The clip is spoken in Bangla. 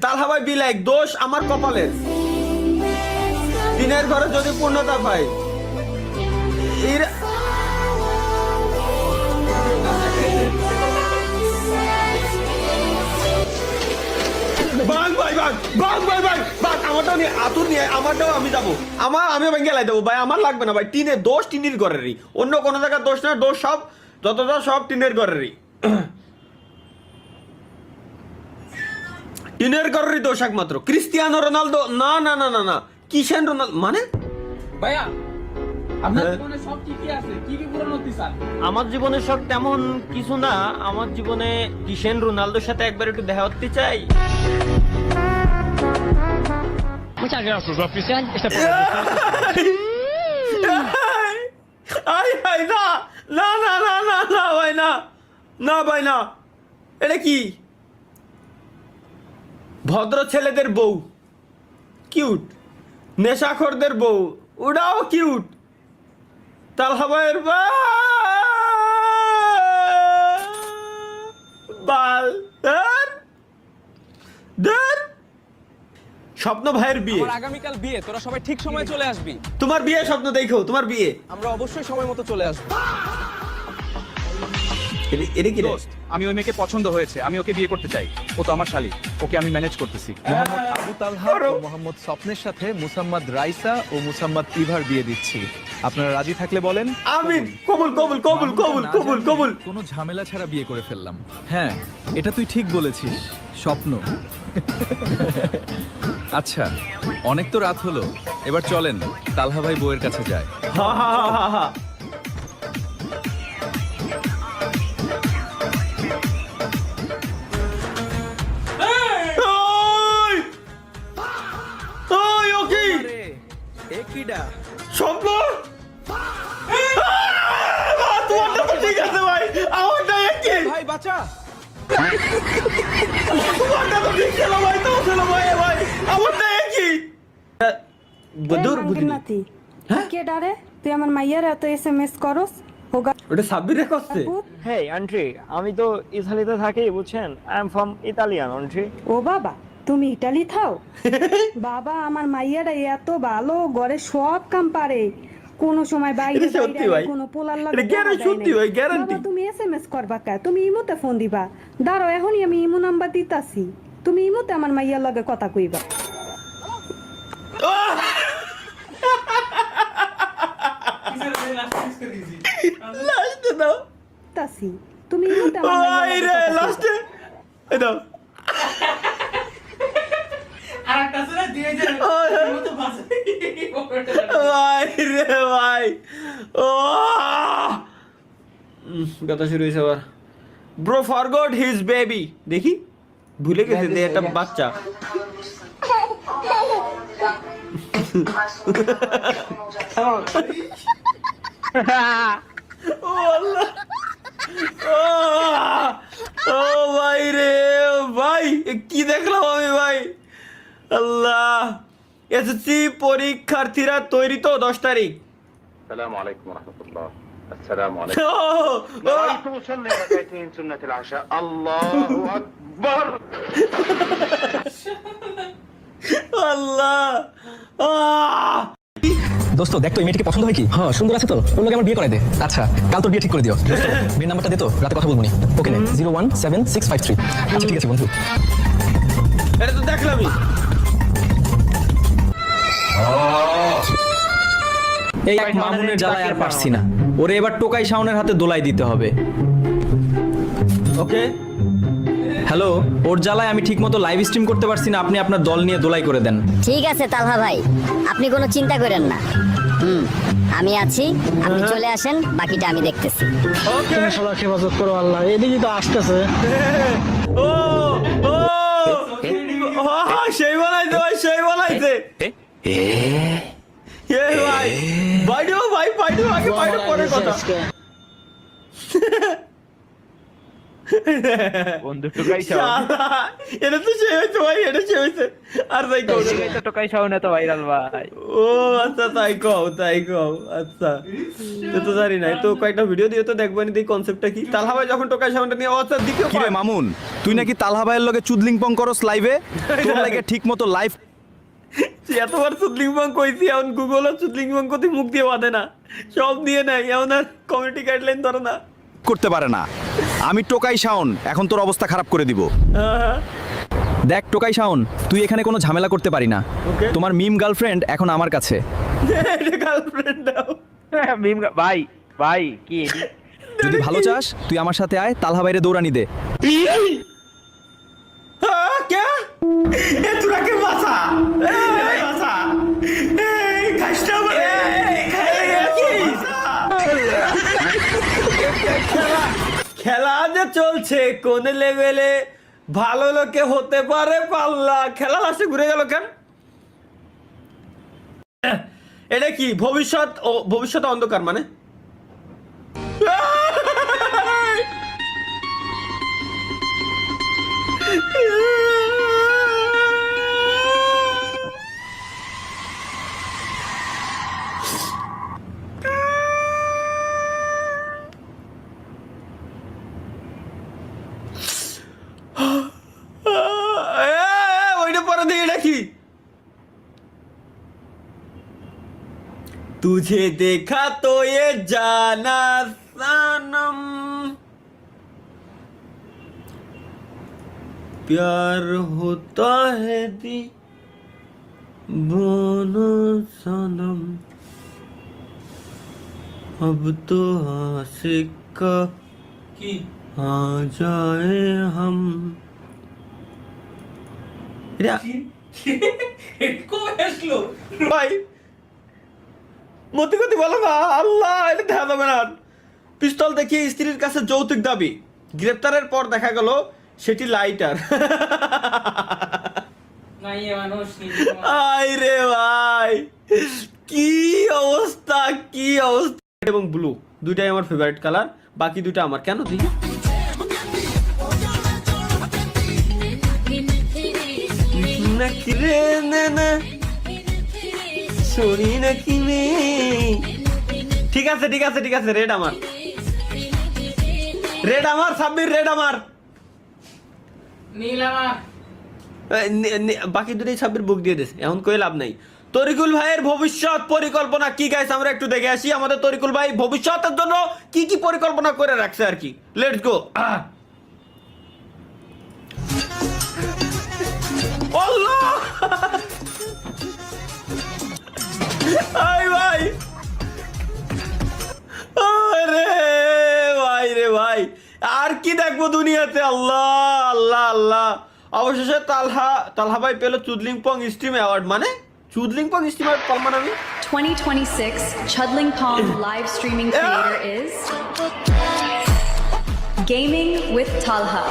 তালহা ভাই বি লাইক দোষ আমার কপালের, দিনের ঘরে যদি পূর্ণতা পাই আমারটাও আমি যাবো, আমি গেলাই দেবো ভাই, আমার লাগবে না ভাই। টিনের দোষ টিনের ঘরেরই, অন্য কোনো জায়গার দোষ না, দোষ সব যতটা সব টিনের ঘরেরই, টিনের ঘরেরই দোষ একমাত্র। ক্রিস্টিয়ানো রোনালদো না না না না না, কিষেন রোনালদো মানে ভাইয়া আপনার জীবনে সব কি কি আছে, কি কি পূরণ হতে চান? আমার জীবনে সব তেমন কিছু না, আমার জীবনে কিষেন রোনালদোর সাথে একবার একটু দেখা করতে চাই। Muchas gracias, oficial. না না না না না না ভাই না, না ভাই না, এটা কি ভদ্র ছেলেদের বউ কিউট, নেশাখোরদের বউ ওটাও কিউট, তালহা ভাইয়ের বাল স্বপ্ন ভাইয়ের বিয়ে, আমার আগামীকাল বিয়ে, তোরা সবাই ঠিক সময়ে চলে আসবি। তোমার বিয়ে স্বপ্ন দেখো, তোমার বিয়ে আমরা অবশ্যই সময় মতো চলে আসবো। এটা কি রে? দোস্ত, আমি ওই মেয়েকে পছন্দ হয়েছে, আমি ওকে বিয়ে করতে চাই। ও তো আমার শালী, ওকে আমি ম্যানেজ করতেছি। মোহাম্মদ আবু তালহা ও মোহাম্মদ স্বপ্নের সাথে মুসাম্মদ রাইসা ও মুসাম্মদ ইভার বিয়ে দিচ্ছি। আপনারা রাজি থাকলে বলেন আমিন। কবুল কবুল কবুল কবুল কবুল কবুল। কোনো ঝামেলা ছাড়া বিয়ে করে ফেললাম। হ্যাঁ, এটা তুই ঠিক বলেছিস, স্বপ্ন। আচ্ছা, অনেক তো রাত হলো, এবার চলেন তালহা ভাই বউয়ের কাছে যায়। হা হা হা হা হা। স্বপ্ন তোমারটা তো ঠিক আছে ভাই, আমারটা একই ভাই বাঁচা, তোমারটা তো ঠিক ছিল ভাই, তো ছিল ভাই ভাই, আমারটা একই। বদুর বুঝলি হ্যাঁ কে ডারে তুই আমার মাইয়ার এত এসএমএস করস হোগা ওটা সাব্বিরে করছে। হেই আন্টি, আমি তো ইতালিতে থাকি, বুঝছেন, I am from Italian aunty. ও বাবা, তুমি ইটালি থাও? বাবা আমার মাইয়াটা এত ভালো, ঘরে সব কাম পারে, কোন সময় বাইরে এটা সত্যি ভাই, কোন পোলার এটা লাগে গ্যারান্টি সত্যি ভাই, গ্যারান্টি। বাবা তুমি এসএমএস করবা কা, তুমি ইমোতে ফোন দিবা। দাঁড়াও এখনই আমি ইমো নাম্বার দিতাছি, তুমি ইমোতে আমার মাইয়ার লগে কথা কইবা। লাস্টে দাও তাসি তুমি ইমোতে আমার ওই রে লাস্টে এই দাও। আরেকটা ছেলে দিয়ে যাবে মতো বাঁচে। ভাই রে ভাই, ও কথা শুরু হয়েছে আবার। ব্রো ফরগট হিজ বেবি, দেখি ভুলে গেছে যে একটা বাচ্চা। ও আল্লাহ, ও ভাই রে ভাই, কি দেখলাম আমি ভাই, আল্লাহ। এসএসসি পরীক্ষার্থীরা তৈরি তো 10 তারিখ। السلام عليكم ورحمة الله. السلام عليكم. نويت أصلي ركعتين سنة العشاء. الله أكبر. আল্লাহ। দোস্ত দেখ তো এই মেয়েটিকে পছন্দ হয় কি? হ্যাঁ সুন্দর আছে তো, ওর লগে আমার বিয়ে করাই দে। আচ্ছা কাল তোর বিয়ে ঠিক করে দিও। বিয়ের নাম্বারটা দে তো, রাতে কথা বলবো নি। ওকে নে 017653। আচ্ছা ঠিক আছে বন্ধু। এটা তো দেখলামই। এই এক মামুনের জ্বালায় আর পারছি না, ওরে এবার টোকাই শাওনের হাতে দোলাই দিতে হবে। ওকে হ্যালো, ওর জ্বালায় আমি ঠিকমতো লাইভ স্ট্রিম করতে পারছি না, আপনি আপনার দল নিয়ে দোলাই করে দেন। ঠিক আছে তালহা ভাই, আপনি কোনো চিন্তা করেন না। আমি আছি, আপনি চলে আসেন, বাকিটা আমি দেখতেছি। ওকে সবাই হেফাজত করো আল্লাহ, এদিকে তো আসতেছে। ও ও সেই বানাইছে ভাই, সেই বানাইছে। এ ভাই বাইডো ভাই, বাইডো আগে বাইডো পরে কথা। বন্ধু টোকাই শাওন শালা, এটা তো সে হয়েছে ভাই, এটা সে হয়েছে। আর তাই কও না। তো টোকাই শাওন এত ভাইরাল ভাই। ও আচ্ছা, তাই কও আচ্ছা। তো জানি নাই তো, কয়েকটা ভিডিও দিয়ে তো দেখবো নি কনসেপ্টটা কি। তালহা ভাই যখন টোকাই সাউন্ডটা নিয়ে আচ্ছা দিকে কিরে মামুন, তুই নাকি তালহা ভাইয়ের লগে চুদলিং পং করস লাইভে? তোর লাগে ঠিক মতো লাইভ এতবার চুদলিংবং কইছি, এখন গুগল চুদলিংবং কোথায় মুখ দিয়ে বাঁধে না, সব দিয়ে নেয়, এখন আর কমিউনিটি গাইডলাইন ধরে না। করতে পারে না। আমি টোকাই শাওন, এখন তোর অবস্থা খারাপ করে দিব। হ্যাঁ, দেখ টোকাই শাওন, তুই এখানে কোনো ঝামেলা করতে পারি না। Okay. তোমার মিম গার্লফ্রেন্ড এখন আমার কাছে। এটা গার্লফ্রেন্ড দাও। মিম ভাই ভাই কি যদি ভালো চাস তুই আমার সাথে আয়, তালহা বাইরে দৌড়ানি দে। हाँ, क्या? ए तुरा के बासा? ए बासा? ए कष्टा बने? খেলা যে চলছে কোন লেভেলে, ভালো লোকে হতে পারে পাল্লা, খেলা লাস্টে ঘুরে গেল কেন? এটা কি ভবিষ্যৎ? ও ভবিষ্যৎ অন্ধকার মানে? ওইটা পরে দিয়ে এটা কি? तुझे देखा तो ये जाना सनम, प्यार होता है दीवाना सनम, अब तो आशिक का आ जाए हम। ভাই মতি গতি বলো না, আল্লাহ এটা দেখা যাবে না। পিস্তল দেখিয়ে স্ত্রীর কাছে যৌতুক দাবি, গ্রেপ্তারের পর দেখা গেল সেটি লাইটার। আই রে ভাই, কি অবস্থা, কি অবস্থা। এবং ব্লু দুইটাই আমার ফেভারিট কালার, বাকি দুইটা আমার কেন দেখি। ঠিক আছে ঠিক আছে ঠিক আছে, রেড আমার, রেড আমার, সাব্বির রেড আমার, নীল আমার। বাকি দুটোই সাব্বির বুক দিয়ে দিয়েছে, এখন কই লাভ নাই। তরিকুল ভাইয়ের ভবিষ্যৎ পরিকল্পনা কি গাইস, আমরা একটু দেখে আসি আমাদের তরিকুল ভাই ভবিষ্যতের জন্য কি কি পরিকল্পনা করে রাখছে আর কি। Let's go. আল্লাহ আই ভাই, আরে ভাই রে ভাই, আর কি দেখবো দুনিয়াতে। আল্লাহ আল্লাহ আল্লাহ। অবশেষে তালহা ভাই পেল চুদলিংপং স্ট্রিম অ্যাওয়ার্ড। মানে চুদলিংপং স্ট্রিম অ্যাওয়ার্ড পাল মানে আমি 2026 Chudlingpong live streaming creator is Gaming with Talha.